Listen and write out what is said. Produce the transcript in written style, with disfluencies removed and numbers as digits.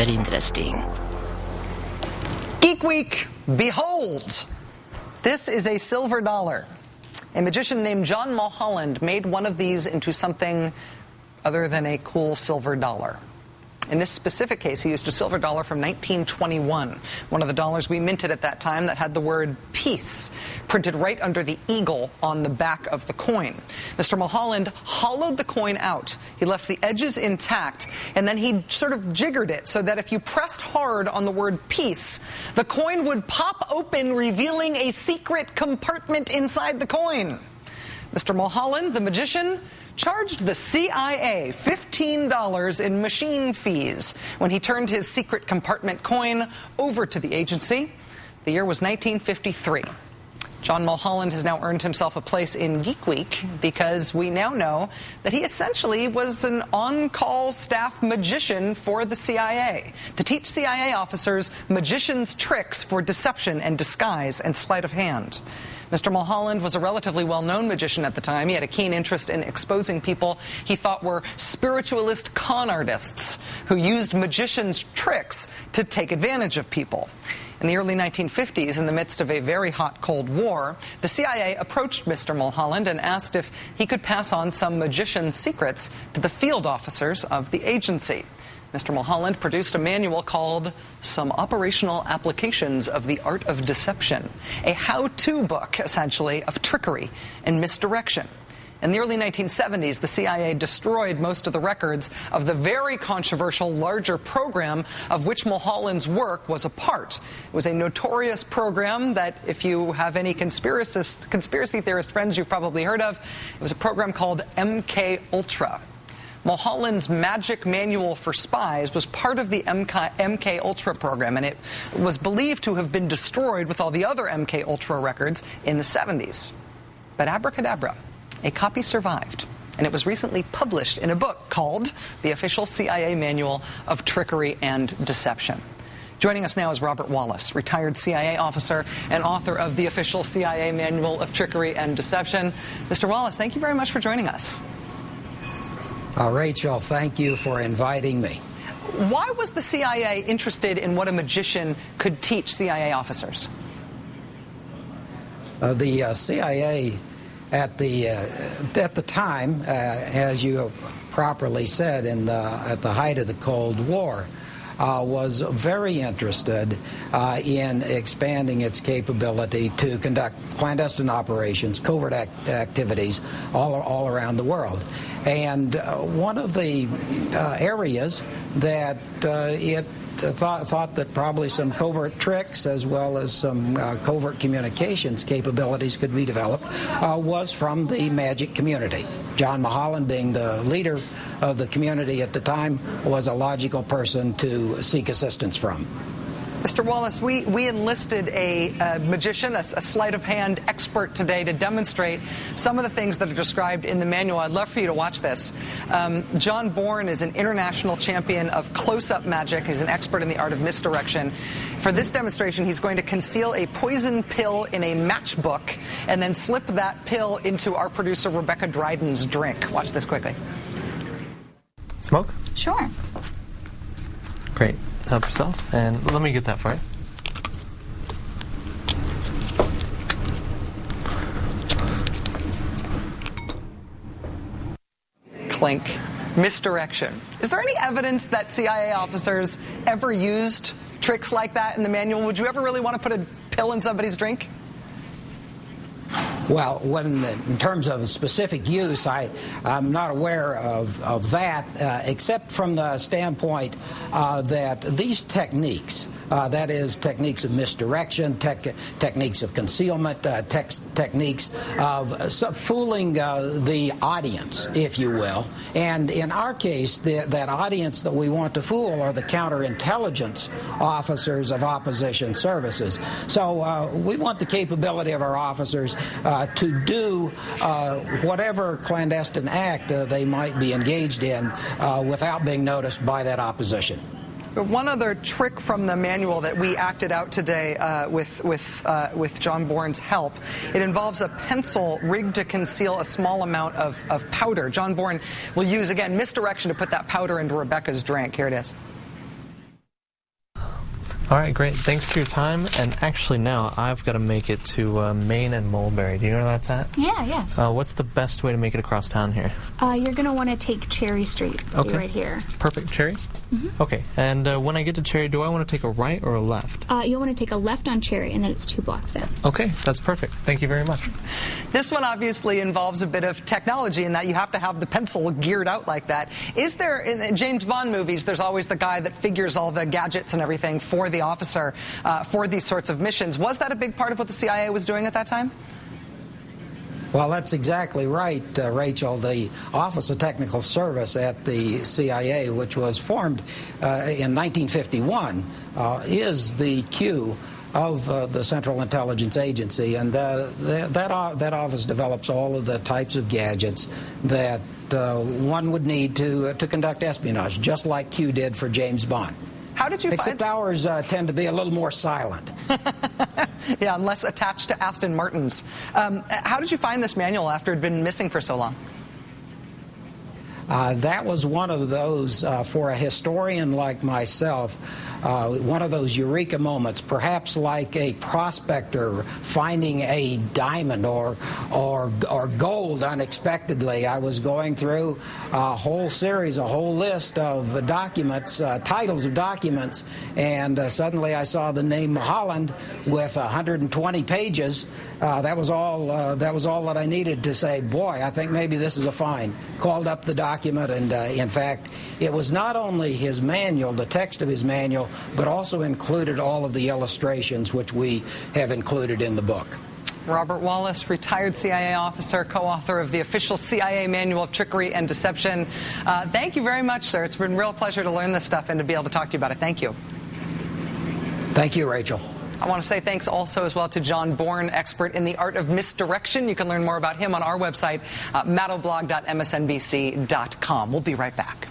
Very interesting. Geek Week, behold! This is a silver dollar. A magician named John Mulholland made one of these into something other than a cool silver dollar. In this specific case, he used a silver dollar from 1921, one of the dollars we minted at that time that had the word peace printed right under the eagle on the back of the coin. Mr. Mulholland hollowed the coin out. He left the edges intact, and then he sort of jiggered it so that if you pressed hard on the word peace, the coin would pop open, revealing a secret compartment inside the coin. Mr. Mulholland, the magician, charged the CIA $15 in machine fees when he turned his secret compartment coin over to the agency. The year was 1953. John Mulholland has now earned himself a place in Geek Week because we now know that he essentially was an on-call staff magician for the CIA to teach CIA officers magicians' tricks for deception and disguise and sleight of hand. Mr. Mulholland was a relatively well-known magician at the time. He had a keen interest in exposing people he thought were spiritualist con artists who used magicians' tricks to take advantage of people. In the early 1950s, in the midst of a very hot Cold War, the CIA approached Mr. Mulholland and asked if he could pass on some magician secrets to the field officers of the agency. Mr. Mulholland produced a manual called Some Operational Applications of the Art of Deception, a how-to book, essentially, of trickery and misdirection. In the early 1970s, the CIA destroyed most of the records of the very controversial larger program of which Mulholland's work was a part. It was a notorious program that, if you have any conspiracy theorist friends you've probably heard of, it was a program called MK Ultra. Mulholland's Magic Manual for Spies was part of the MK Ultra program, and it was believed to have been destroyed with all the other MK Ultra records in the 70s. But abracadabra, a copy survived, and it was recently published in a book called The Official CIA Manual of Trickery and Deception. Joining us now is Robert Wallace, retired CIA officer and author of The Official CIA Manual of Trickery and Deception. Mr. Wallace, thank you very much for joining us. Rachel, thank you for inviting me. Why was the CIA interested in what a magician could teach CIA officers? The CIA at the time, as you properly said, at the height of the Cold War, was very interested in expanding its capability to conduct clandestine operations, covert activities all around the world. And one of the areas that it thought that probably some covert tricks as well as some covert communications capabilities could be developed was from the magic community. John Mulholland, being the leader of the community at the time, was a logical person to seek assistance from. Mr. Wallace, we enlisted a magician, a sleight of hand expert today to demonstrate some of the things that are described in the manual. I'd love for you to watch this. John Bourne is an international champion of close-up magic. He's an expert in the art of misdirection. For this demonstration, he's going to conceal a poison pill in a matchbook and then slip that pill into our producer Rebecca Dryden's drink. Watch this quickly. Smoke? Sure. Great. Help yourself, and let me get that for you. Clink. Misdirection. Is there any evidence that CIA officers ever used tricks like that in the manual? Would you ever really want to put a pill in somebody's drink? Well, in terms of specific use, I'm not aware of that, except from the standpoint that these techniques, that is, techniques of misdirection, techniques of concealment, techniques of fooling the audience, if you will. And in our case, that audience that we want to fool are the counterintelligence officers of opposition services. So we want the capability of our officers to do whatever clandestine act they might be engaged in without being noticed by that opposition. One other trick from the manual that we acted out today with John Bourne's help, it involves a pencil rigged to conceal a small amount of powder. John Bourne will use, again, misdirection to put that powder into Rebecca's drink. Here it is. All right, great. Thanks for your time. And actually now I've got to make it to Maine and Mulberry. Do you know where that's at? Yeah. What's the best way to make it across town here? You're going to want to take Cherry Street. See right here. Perfect. Cherry? Mm-hmm. Okay. And when I get to Cherry, do I want to take a right or a left? You'll want to take a left on Cherry, and then it's 2 blocks down. Okay, that's perfect. Thank you very much. This one obviously involves a bit of technology in that you have to have the pencil geared out like that. Is there, in James Bond movies, there's always the guy that figures all the gadgets and everything for the officer for these sorts of missions. Was that a big part of what the CIA was doing at that time? Well, that's exactly right, Rachel. The Office of Technical Service at the CIA, which was formed in 1951, is the Q of the Central Intelligence Agency, and that office develops all of the types of gadgets that one would need to conduct espionage, just like Q did for James Bond. How did you Except ours tend to be a little more silent. Yeah, and less attached to Aston Martins. How did you find this manual after it had been missing for so long? That was one of those, for a historian like myself, one of those eureka moments, perhaps like a prospector finding a diamond or gold unexpectedly. I was going through a whole series, a whole list of documents, titles of documents, and suddenly I saw the name Holland with 120 pages. That was all that I needed to say, boy, I think maybe this is a find. Called up the document, and in fact, it was not only his manual, the text of his manual, but also included all of the illustrations which we have included in the book. Robert Wallace, retired CIA officer, co-author of the official CIA Manual of Trickery and Deception. Thank you very much, sir. It's been a real pleasure to learn this stuff and to be able to talk to you about it. Thank you. Thank you, Rachel. I want to say thanks also as well to John Bourne, expert in the art of misdirection. You can learn more about him on our website, maddowblog.msnbc.com. We'll be right back.